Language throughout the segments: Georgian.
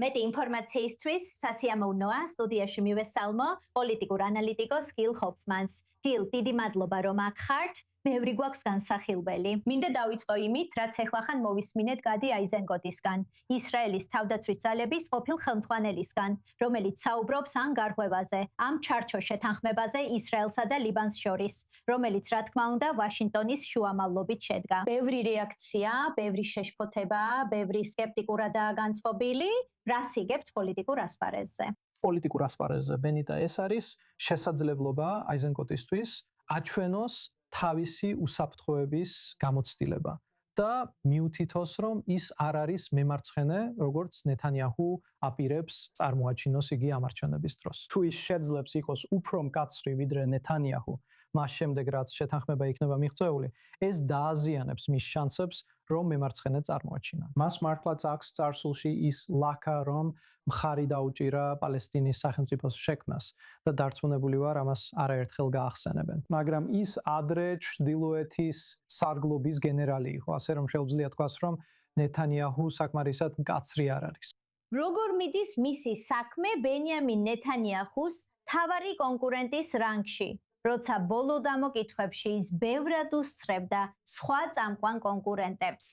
მეტი ინფორმაციისთვის სასიამოვნოა სტუდიაში მივესალმო პოლიტიკურ ანალიტიკოს გილ ჰოფმანს. გილ, დიდი მადლობა რომ აქ ხართ. ბევრი გვაქვს განსახილველი. მინდა დავიწყო იმით, რაც ეხლახან მოვისმინეთ გადი აიზენკოტისგან, ისრაელის თავდაცვის ძალების ყოფილ ხელმძღვანელისგან, რომელიც საუბრობს ამ გარღვევაზე, ამ ჩარჩო შეთანხმებაზე ისრაელსა და ლიბანს შორის, რომელიც რა თქმა უნდა ვაშინგტონის შუამავლობით შედგა. ბევრი რეაქცია, ბევრი შეშფოთება, ბევრი სკეპტიკურადაა განწყობილი. რას იგებთ პოლიტიკურ ასპარეზზე? პოლიტიკურ ასპარეზზე, ბენიტა, ეს არის შესაძლებლობა აიზენკოტისთვის აჩვენოს თავისი უსაფრთხოების გამოცდილება და მიუთითოს, რომ ის არ არის მემარცხენე, როგორც ნეთანიაჰუ აპირებს წარმოაჩინოს იგი ამარჩევნების დროს. თუ ის შეძლებს იყოს უფრო მკაცრი ვიდრე ნეთანიაჰუ, მას შემდეგ რაც შეთანხმება იქნება მიღწეული, ეს დააზიანებს მის შანსებს, რომ მემარცხენე წარმოაჩინა. მას მართლაც აქვს წარსულში ის ლაქა, რომ მხარი დაუჭირა პალესტინის სახელმწიფოს შექმნას და დარწმუნებული ვარ, ამას არაერთხელ გაახსენებენ. მაგრამ ის ადრე ჩრდილოეთის სარგლობის გენერალი იყო, ასე რომ შეუძლია თქვას, რომ ნეთანიაჰუ საკმარისად მკაცრი არ არის. როგორ მიდის მისი საქმე ბენიამინ ნეთანიაჰუს თავარი კონკურენტის რანგში? როცა ბოლო დამოკითხვებში ის ბევრად უსწრებდა სხვა წამყვან კონკურენტებს.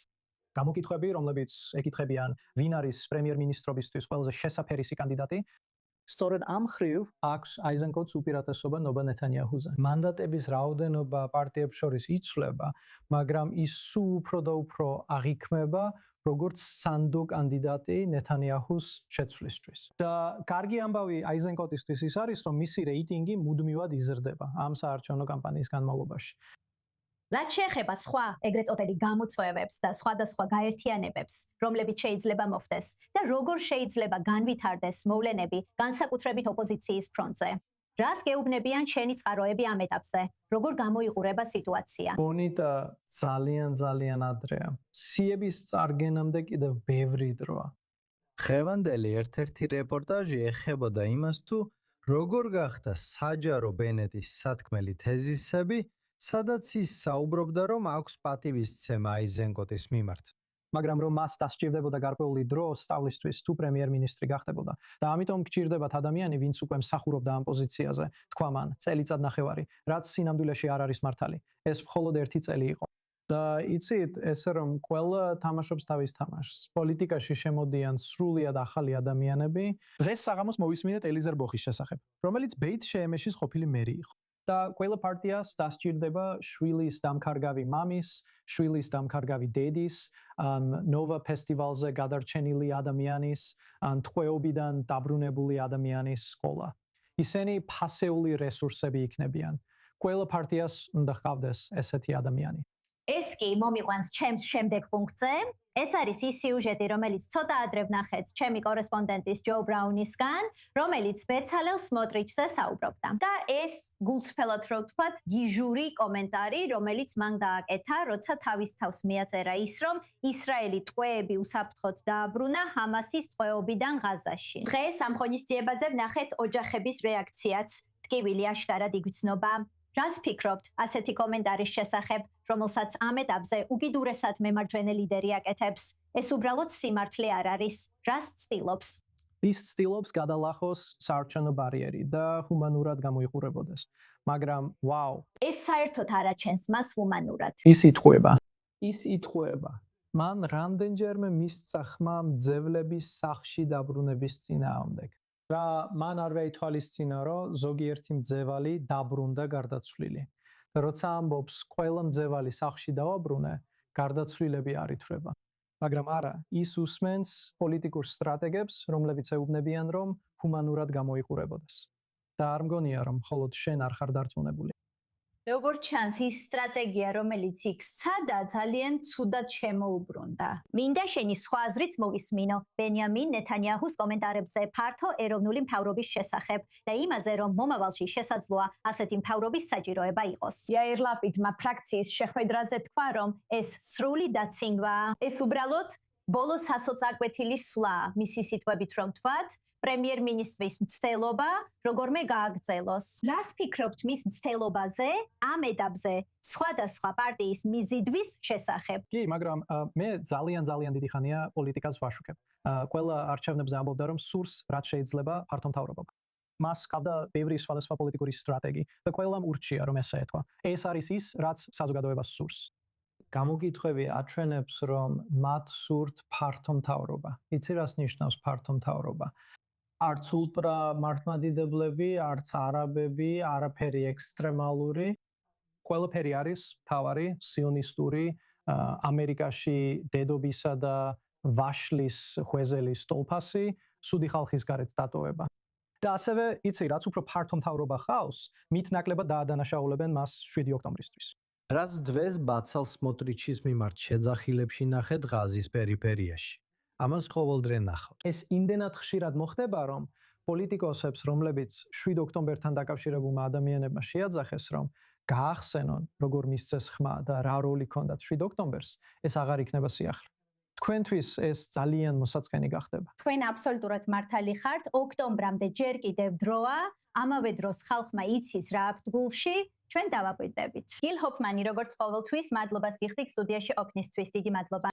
გამოკითხვები, რომლებიც ეკითხებიან, ვინ არის პრემიერ-მინისტრობისთვის ყველაზე შესაფერისი კანდიდატი, სწორედ ამ ხრივ აქვს აიზენკოტს უპირატესობა ნობა ნეთანიაჰუზე. მანდატების რაოდენობა პარტიებს შორის იცვლება, მაგრამ ის სულ უფრო და უფრო აღიქმება როგორც სანდო კანდიდატი ნეთანიაჰუს შეცვლისთვის. და კარგი ამბავი აიზენკოტისთვის ის არის, რომ მისი რეიტინგი მუდმივად იზრდება ამ საარჩევნო კამპანიის განმავლობაში. რაც შეეხება სხვა ეგრეთ წოდებული გამოწვევებს და სხვადასხვა გაერთიანებებს, რომლებიც შეიძლება მოხდეს და როგორ შეიძლება განვითარდეს მოვლენები განსაკუთრებით ოპოზიციის ფრონტზე. რას გეუბნებიან შენი წყაროები ამ ეტაპზე? როგორ გამოიყურება სიტუაცია? ბონიტა, ძალიან ადრეა. სიების წარგენამდე კიდევ ბევრი დროა. ხევანდელი ერთ-ერთი რეპორტაჟი ეხებოდა იმას, თუ როგორ გახდა საჯარო ბენეტის სათქმელი თეზისები, სადაც ის საუბრობდა, რომ აქვს პატივისცემა აიზენკოტის მიმართ. მაგრამ რომ მას დასჭირდებოდა გარკვეული დრო სწავლისთვის თუ პრემიერ-მინისტრი გახდებოდა და ამიტომ გჭირდებათ ადამიანი, ვინც უკვე მსახურობდა ამ პოზიციაზე, თქვა მან, წელიწად ნახევარი, რაც სინამდვილეში არ არის მართალი. ეს მხოლოდ 1 წელი იყო. და იცით, ესე რომ ყველა თამაშობს თავის თამაშს. პოლიტიკაში შემოდიან სრულიად ახალი ადამიანები. დღეს საღამოს მოვისმინეთ ელიზარ ბოხის შესახებ, რომელიც ბეით შეემეშის ყოფილი მერი იყო. და ყველა პარტიას დასჭირდება შვილის დამქარგავი მამის, შვილის დამქარგავი დედის, ნოვა ფესტივალზე გადარჩენილი ადამიანის, თყვეობიდან დაბრუნებული ადამიანის სკოლა. ისინი ფასეული რესურსები იქნებიან. ყველა პარტიას უნდა ჰყავდეს ესეთი ადამიანი. ეს კი მომიყვანს ჩემს შემდეგ პუნქტზე. ეს არის ის სიუჟეტი, რომელიც ცოტა ადრე ვნახეთ ჩემი კორესპონდენტის ჯო ბრაუნისგან, რომელიც ბეცალელ სმოტრიჩზე საუბრობდა. და ეს გულწრფელად რო ვთქვათ, გიჟური კომენტარი, რომელიც მან დააკეთა, როცა თავის თავს მიაწერა ის, რომ ისრაელი ტყვეები უსაფრთხოდ დააბრუნა ჰამასის ტყვეობიდან ღაზაში. დღეს ამ ღონისძიებაზე ვნახეთ ოჯახების რეაქციაც. ტკივილი აშკარად იგრძნობა. რას ფიქრობთ ასეთი კომენტარის შესახებ, რომელსაც ამ ეტაპზე უკიდურესად მემარჯვენე ლიდერი აკეთებს? ეს უბრალოდ სიმართლე არ არის. რას ცდილობს? ის ცდილობს გადალახოს საარჩევნო ბარიერი და ჰუმანურად გამოიყურებოდეს. მაგრამ ვაუ, ეს საერთოდ არ აჩენს მას ჰუმანურად. ის ითხოვება. მან რამდენჯერმე მისცა ხმა მძევლების სახლში დაბრუნების წინააღმდეგ. რა მან არ გაითვალისწინა, რომ ზოგიერთი მძევალი დაბრუნდა გარდაცვლილი. და როცა ამბობს, ყველა მძევალი სახლში დავაბრუნე, გარდაცვლილები არ ითვლება. მაგრამ არა, ის უსმენს პოლიტიკურ სტრატეგებს, რომლებიც ეუბნებიან, რომ ჰუმანურად გამოიყურებოდეს. და არ მგონია, რომ მხოლოდ შენ არ ხარ დარწმუნებული. როგორც ჩანს, ის სტრატეგია, რომელიც იქ სადა ძალიან ცუდად შემოუბრუნდა. მინდა შენი სხვა აზრიც მოვისმინო ბენიამინ ნეთანიაჰუს კომენტარებზე ფართო ეროვნული მთავრობის შესახებ და იმაზე, რომ მომავალში შესაძლოა ასეთი მთავრობის საჭიროება იყოს. იაირ ლაპიდმა ფრაქციის შეხვედრაზე თქვა, რომ ეს სრული დაცინვაა. ეს უბრალოდ ბოლოს სასოწარკვეთილი სვლა მისი სიტყვებით რომ თქვათ, პრემიერ-მინისტრის მცდელობა როგორმე გააგრძელოს. რას ფიქრობთ მის მცდელობაზე, ამ ეტაპზე, სხვადასხვა პარტიის მიზიდვის შესახებ? კი, მაგრამ მე ძალიან დიდი ხანია პოლიტიკას ვაშუქებ. ყველა არჩევნებზე ამბობდა რომ სურს რაც შეიძლება ფართო მთავრობა. მას ყავდა ბევრი სხვადასხვა პოლიტიკური სტრატეგი და ყველამ ურჩია რომ ესე ეთქვა. ეს არის ის, რაც საზოგადოებას სურს. გამოგითხვევი აჩვენებს რომ მათ სურთ ფართო მთავრობა. იცი რას ნიშნავს ფართო მთავრობა? არც ულტრა მართლმადიდებლები, არც არაბები, არაფერი ექსტრემალური. ყველაფერი არის თავარი, სიონისტური, ამერიკაში დედობისა და ვაშლის ხვეზელის სტოლფასი, სუდი ხალხის გარეთ დატოვება. და ასევე იცი, რაც უფრო ფართო მთავრობა ხავს, მით ნაკლებად დაადანაშაულებენ მას 7 ოქტომბრისთვის. რაც დღეს ბაცალ სმოტრიჩის მიმართ შეძახილებში ნახეთ ღაზის პერიფერიაში. ამას ყოველდღე ნახავთ. ეს იმდენად ხშირად მოხდება, რომ პოლიტიკოსებს, რომლებიც 7 ოქტომბერთან დაკავშირებულმა ადამიანებმა შეაძახეს, რომ გაახსენონ, როგორ მისცეს ხმა და რა როლი ჰქონდათ 7 ოქტომბერს, ეს აღარ იქნება სიახლე. თქვენთვის ეს ძალიან მოსაწყენი გახდება. თქვენ აბსოლუტურად მართალი ხართ, ოქტომბრამდე ჯერ კიდევ დროა, ამავე დროს ხალხმა იცის რა აქვთ გულში, ჩვენ დავაკვირდებით. გილ ჰოფმანი, როგორც ყოველთვის, მადლობას გიხდით სტუდიაში ყოფნისთვის. დიდი მადლობა.